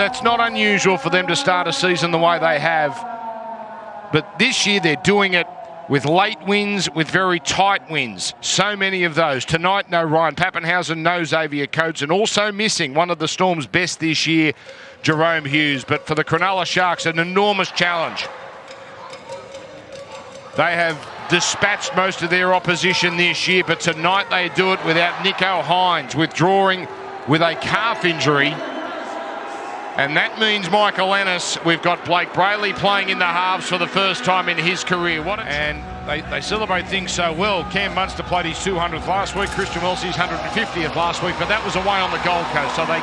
it's not unusual for them to start a season the way they have. But this year they're doing it with late wins, with very tight wins. So many of those. Tonight, no Ryan Pappenhausen, no Xavier Coates, and also missing one of the Storm's best this year, Jerome Hughes. But for the Cronulla Sharks, an enormous challenge. They have dispatched most of their opposition this year, but tonight they do it without Nicho Hynes withdrawing with a calf injury. And that means Michael Ennis. We've got Blake Brayley playing in the halves for the first time in his career. And they celebrate things so well. Cam Munster played his 200th last week, Christian Wellesley's 150th last week, but that was away on the Gold Coast, so they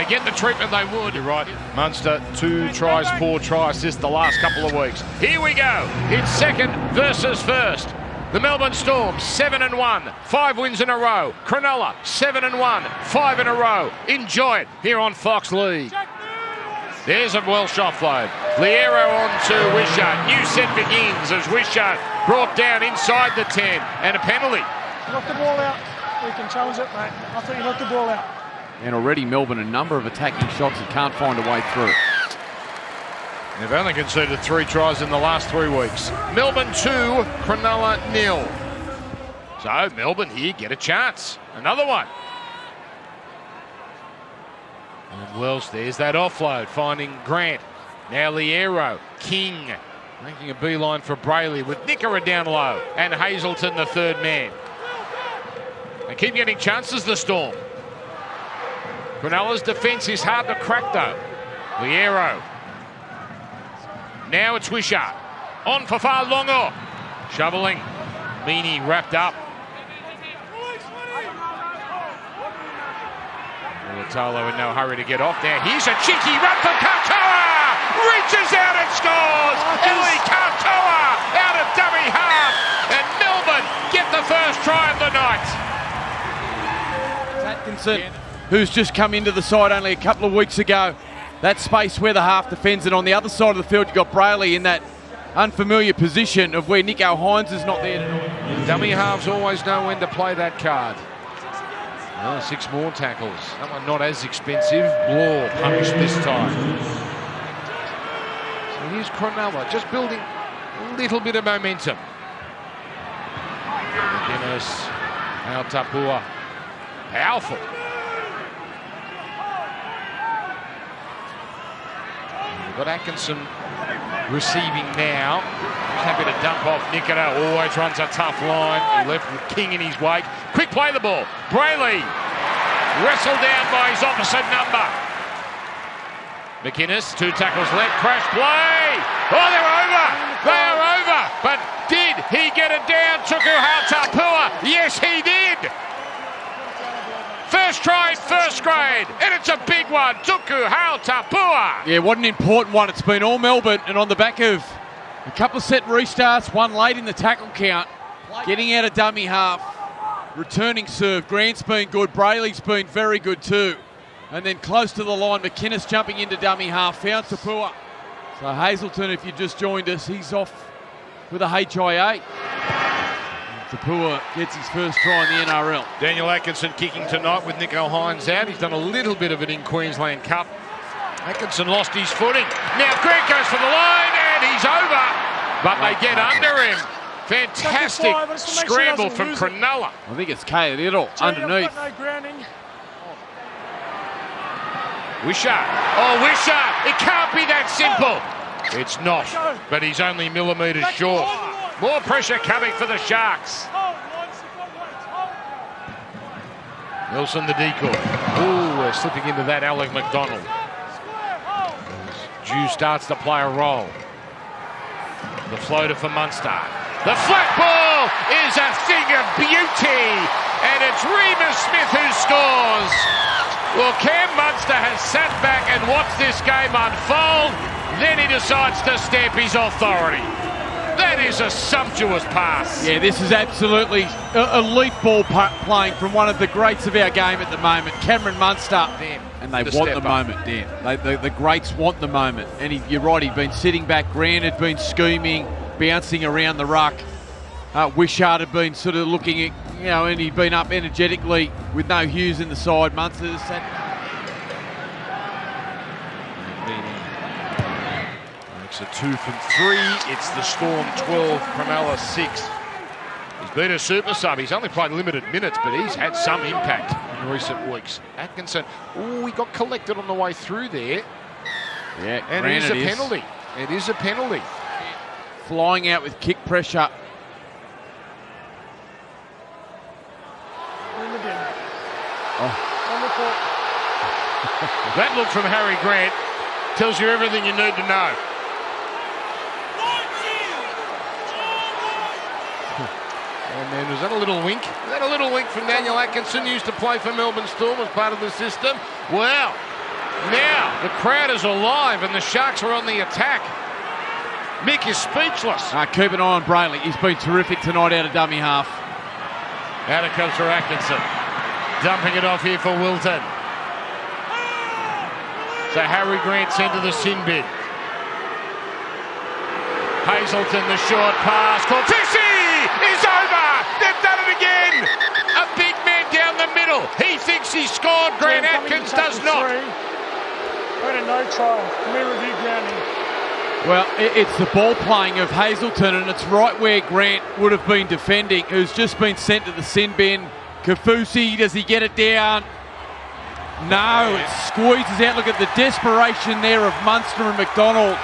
get the treatment they would. You're right. Munster, 2 tries, 4 try assists the last couple of weeks. Here we go. It's second versus first. The Melbourne Storm, 7-1, 5 wins in a row. Cronulla, 7-1, 5 in a row. Enjoy it here on Fox League. There's a Welsh offload. Liero on to Wishart. New set begins as Wishart brought down inside the 10. And a penalty. Knock the ball out. We can challenge it, mate. I think you knocked the ball out. And already Melbourne, a number of attacking shots that can't find a way through. They've only conceded 3 tries in the last 3 weeks. Melbourne 2, Cronulla 0. So Melbourne here get a chance. Another one. And Wells, there's that offload, finding Grant. Now Liero, King, making a beeline for Brayley with Nickera down low. And Hazelton, the third man. They keep getting chances, the Storm. Cronulla's defence is hard to crack though. Liero. Now it's Wishart. On for Fa'alogo. Shoveling. Meany wrapped up. Tolo in no hurry to get off there. Here's a cheeky run for Katoa. Reaches out and scores. Eli Katoa out of dummy half. And Melbourne get the first try of the night. Atkinson, who's just come into the side only a couple of weeks ago. That space where the half defends, and on the other side of the field you've got Brayley in that unfamiliar position of where Nicho Hynes is not there tonight. Dummy halves always know when to play that card. 6 more tackles. That one not as expensive. Law punished this time. So here's Cronulla just building a little bit of momentum. McInnes, Autapua. Powerful. We've got Atkinson receiving now. He's happy to dump off Nickera. Always runs a tough line. He left with King in his wake. Quick play the ball. Brayley wrestled down by his opposite number. McInnes, 2 tackles left. Crash play. Oh, they're over. They are over. But did he get it down? Tuku Hautapua. Yes, he did. First try, first grade, and it's a big one. Tuku Hautapua. Yeah, what an important one. It's been all Melbourne, and on the back of a couple of set restarts, one late in the tackle count, getting out of dummy half, returning serve. Grant's been good, Brayley's been very good too. And then close to the line, McInnes jumping into dummy half, found Tapua. So Hazelton, if you just joined us, he's off with a HIA. Tapua gets his first try in the NRL. Daniel Atkinson kicking tonight with Nicho Hynes out. He's done a little bit of it in Queensland Cup. Atkinson lost his footing. Now Grant goes for the line and he's over. But they get under him. Fantastic scramble from Cronulla. I think it's Kaeliro underneath. Wishart. Oh, Wishart. It can't be that simple. It's not, but he's only millimetres short. More pressure coming for the Sharks. Wilson the decoy. Ooh, we're slipping into that Alec McDonald. Jew starts to play a role. The floater for Munster. The flat ball is a thing of beauty. And it's Remus Smith who scores. Well, Cam Munster has sat back and watched this game unfold. Then he decides to stamp his authority. That is a sumptuous pass. Yeah, this is absolutely elite ball playing from one of the greats of our game at the moment, Cameron Munster. And they want the moment, Dan. The greats want the moment. And you're right, he'd been sitting back. Grant had been scheming, bouncing around the ruck. Wishart had been sort of looking at, and he'd been up energetically with no Hughes in the side. Munster just sat. Makes it 2 from 3. It's the Storm 12, Cronulla 6. He's been a super sub. He's only played limited minutes, but he's had some impact in recent weeks. Atkinson, he got collected on the way through there. Yeah, and it is a penalty. It is a penalty. Flying out with kick pressure. That look from Harry Grant tells you everything you need to know. And then was that a little wink? Was that a little wink from Daniel Atkinson, used to play for Melbourne Storm as part of the system? Well, now the crowd is alive and the Sharks are on the attack. Mick is speechless. Keep an eye on Brayley. He's been terrific tonight out of dummy half. Out it comes for Atkinson. Dumping it off here for Wilton. So Harry Grant sent to the sin bin. Hazelton, the short pass. Cortesi is over. They've done it again. A big man down the middle. He thinks he scored. Grant Atkins does not. Had a no try. Can we review grounding? Well, it's the ball playing of Hazelton, and it's right where Grant would have been defending, who's just been sent to the sin bin. Kafusi, does he get it down? No, it squeezes out. Look at the desperation there of Munster and McDonald.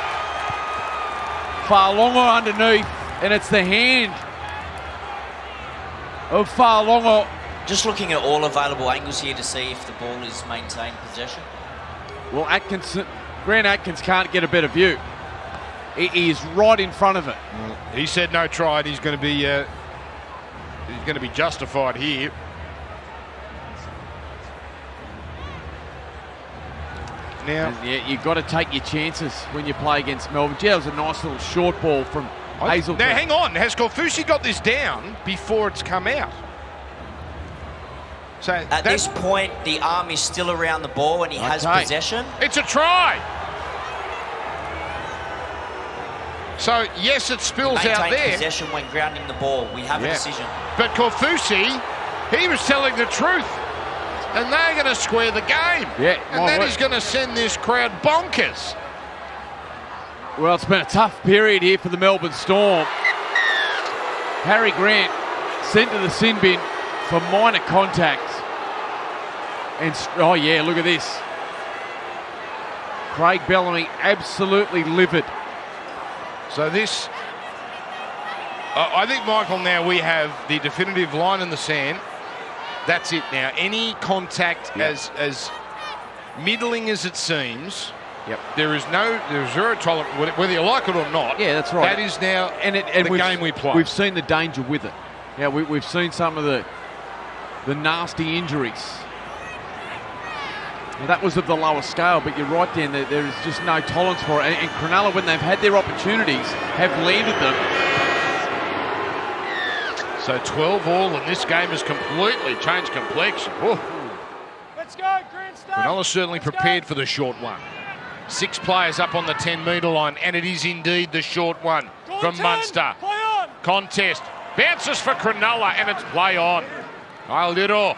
Farlongo underneath, and it's the hand of Farlongo. Just looking at all available angles here to see if the ball is maintained possession. Well, Grant Atkins can't get a better view. He is right in front of it. Well, he said no try, and he's going to be justified here. Now, yeah, you've got to take your chances when you play against Melbourne. Yeah, it was a nice little short ball from Hazelton. Now, hang on. Has Korfusi got this down before it's come out? So at this point, the arm is still around the ball and he has possession. It's a try. So, yes, it spills out there. Possession when grounding the ball. We have a decision. But Korfusi, he was telling the truth. And they're going to square the game. Yeah. And that is going to send this crowd bonkers. Well, it's been a tough period here for the Melbourne Storm. Harry Grant sent to the sin bin for minor contact. And, oh yeah, look at this. Craig Bellamy absolutely livid. So this, I think, Michael, now we have the definitive line in the sand. That's it now. Any contact, as middling as it seems, there's zero tolerance, whether you like it or not. Yeah, that's right. That is now the game we play. We've seen the danger with it. Yeah, we've seen some of the nasty injuries. Well, that was of the lower scale, but you're right, Dan, there is just no tolerance for it. And Cronulla, when they've had their opportunities, have landed them. So 12 all, and this game has completely changed complexion. Whoa. Let's go, Green Star. Cronulla certainly prepared for the short one. 6 players up on the 10-metre line, and it is indeed the short one from Munster. Play on. Contest. Bounces for Cronulla, and it's play on. Ailiro.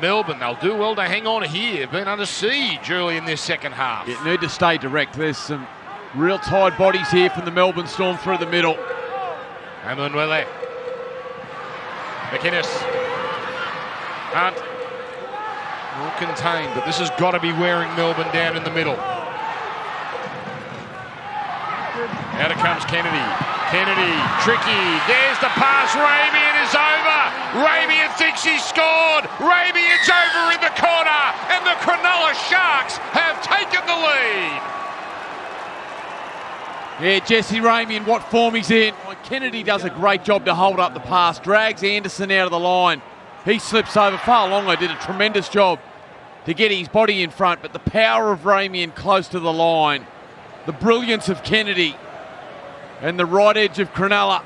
Melbourne, they'll do well to hang on here. Been under siege early in this second half. You need to stay direct. There's some real tired bodies here from the Melbourne Storm through the middle. Amunwele. McInnes. Hunt. All contained, but this has got to be wearing Melbourne down in the middle. Out it comes Kennedy. Kennedy, tricky. There's the pass. Ramian is over. Ramian thinks he scored. Ramian's over in the corner, and the Cronulla Sharks have taken the lead. Yeah, Jesse Ramian, what form he's in. Kennedy does a great job to hold up the pass. Drags Anderson out of the line. He slips over. Farlongo did a tremendous job to get his body in front, but the power of Ramian close to the line. The brilliance of Kennedy. And the right edge of Cronulla.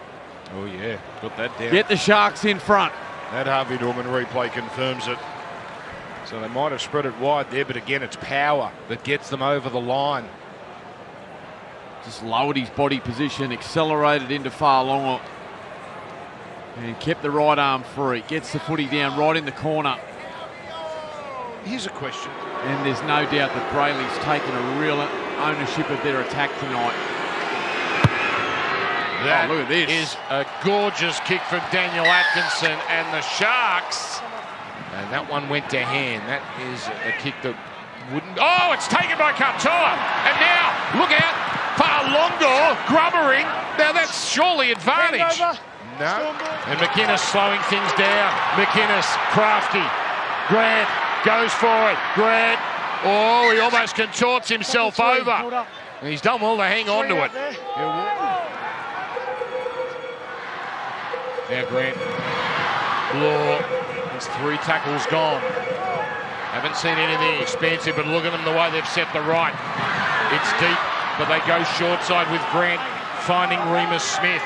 Oh, yeah. Got that down. Get the Sharks in front. That Harvey Norman replay confirms it. So they might have spread it wide there, but again, it's power that gets them over the line. Just lowered his body position, accelerated into Farlongo. And kept the right arm free. Gets the footy down right in the corner. Here's a question. And there's no doubt that Brayley's taken a real ownership of their attack tonight. That look at this. is a gorgeous kick from Daniel Atkinson and the Sharks. And that one went to hand. That is a kick that wouldn't... Oh, it's taken by Katoa. And now, look out, Farlondo grubbering. Now that's surely advantage. No. And McInnes slowing things down. McInnes, crafty. Grant goes for it. Grant. Oh, he almost contorts himself over. And he's done well to hang on to it. Now Grant. Law. There's 3 tackles gone. Haven't seen anything expansive, but look at them the way they've set the right. It's deep, but they go short side with Grant finding Remus Smith.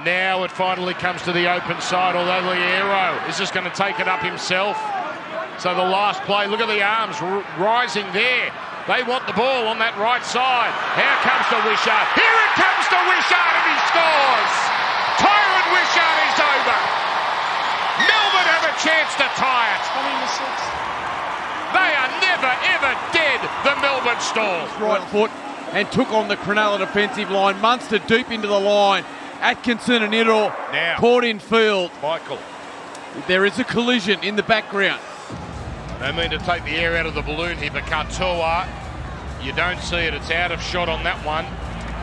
Now it finally comes to the open side, although Liero is just going to take it up himself. So the last play, look at the arms rising there. They want the ball on that right side. Here comes to Wishart. Here it comes to Wishart, and he scores! Tyron Wishart is over. Melbourne have a chance to tie it. They are never, ever dead, the Melbourne Storm. Right foot and took on the Cronulla defensive line. Munster deep into the line. Atkinson and Idle caught in field. Michael. There is a collision in the background. They mean to take the air out of the balloon here, but Katoa, you don't see it. It's out of shot on that one.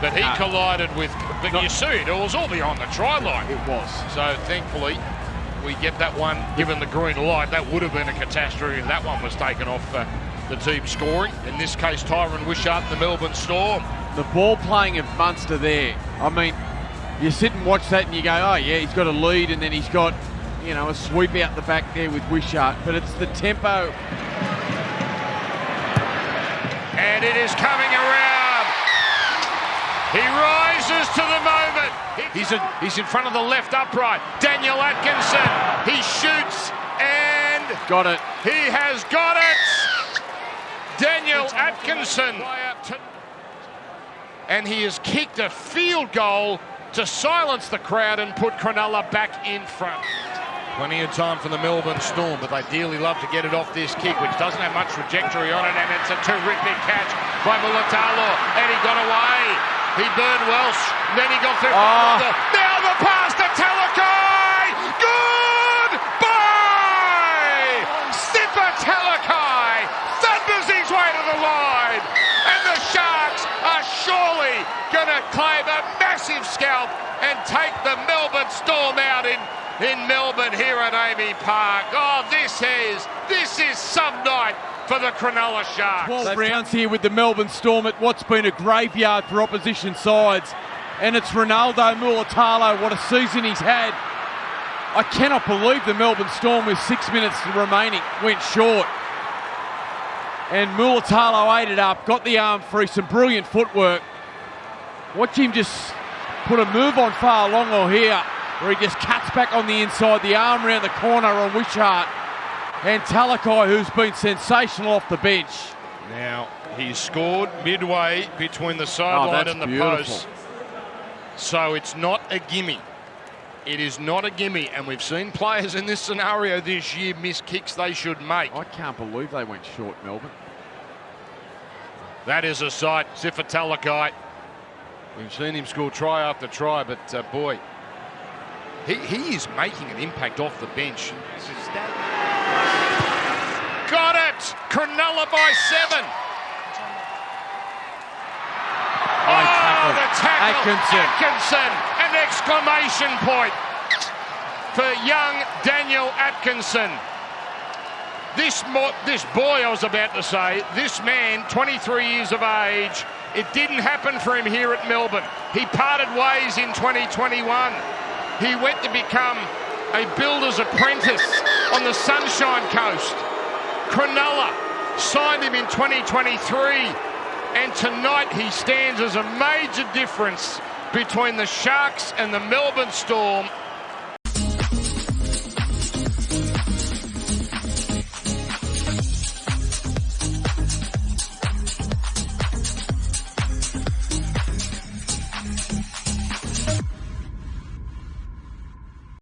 But he collided with... But you see it was all beyond the try line. It was. So thankfully, we get that one given the green light. That would have been a catastrophe if that one was taken off the team scoring. In this case, Tyron Wishart and the Melbourne Storm. The ball playing of Munster there. I mean, you sit and watch that and you go, oh yeah, he's got a lead, and then he's got, you know, a sweep out the back there with Wishart. But it's the tempo. And it is coming around. He rises to the moment. He's in front of the left upright. Daniel Atkinson. He shoots and... Got it. He has got it. Daniel Atkinson. And he has kicked a field goal to silence the crowd and put Cronulla back in front. Plenty of time for the Melbourne Storm, but they dearly love to get it off this kick, which doesn't have much trajectory on it, and it's a terrific catch by Mulatalo, and he got away. He burned Welsh, then he got through. Now the pass to Talakai! Goodbye! Sifa Talakai thunders his way to the line, and the Sharks are surely going to claim a massive scalp and take the Melbourne Storm out in Melbourne here at Amy Park. Oh, this is some night for the Cronulla Sharks. 12 rounds here with the Melbourne Storm at what's been a graveyard for opposition sides. And it's Ronaldo Mulatalo. What a season he's had. I cannot believe the Melbourne Storm with 6 minutes remaining went short. And Mulatalo ate it up, got the arm free, some brilliant footwork. Watch him just put a move on Farlondo here, where he just cuts back on the inside, the arm around the corner on Wishart. And Talakai, who's been sensational off the bench. Now, he's scored midway between the sideline and the post. So it's not a gimme. It is not a gimme. And we've seen players in this scenario this year miss kicks they should make. I can't believe they went short, Melbourne. That is a sight. Sifa Talakai. We've seen him score try after try, but boy, he is making an impact off the bench. Got it! Cronulla by 7. Oh, the tackle! Atkinson! An exclamation point for young Daniel Atkinson. This boy, I was about to say, this man, 23 years of age, it didn't happen for him here at Melbourne. He parted ways in 2021. He went to become a builder's apprentice on the Sunshine Coast. Cronulla signed him in 2023, and tonight he stands as a major difference between the Sharks and the Melbourne Storm.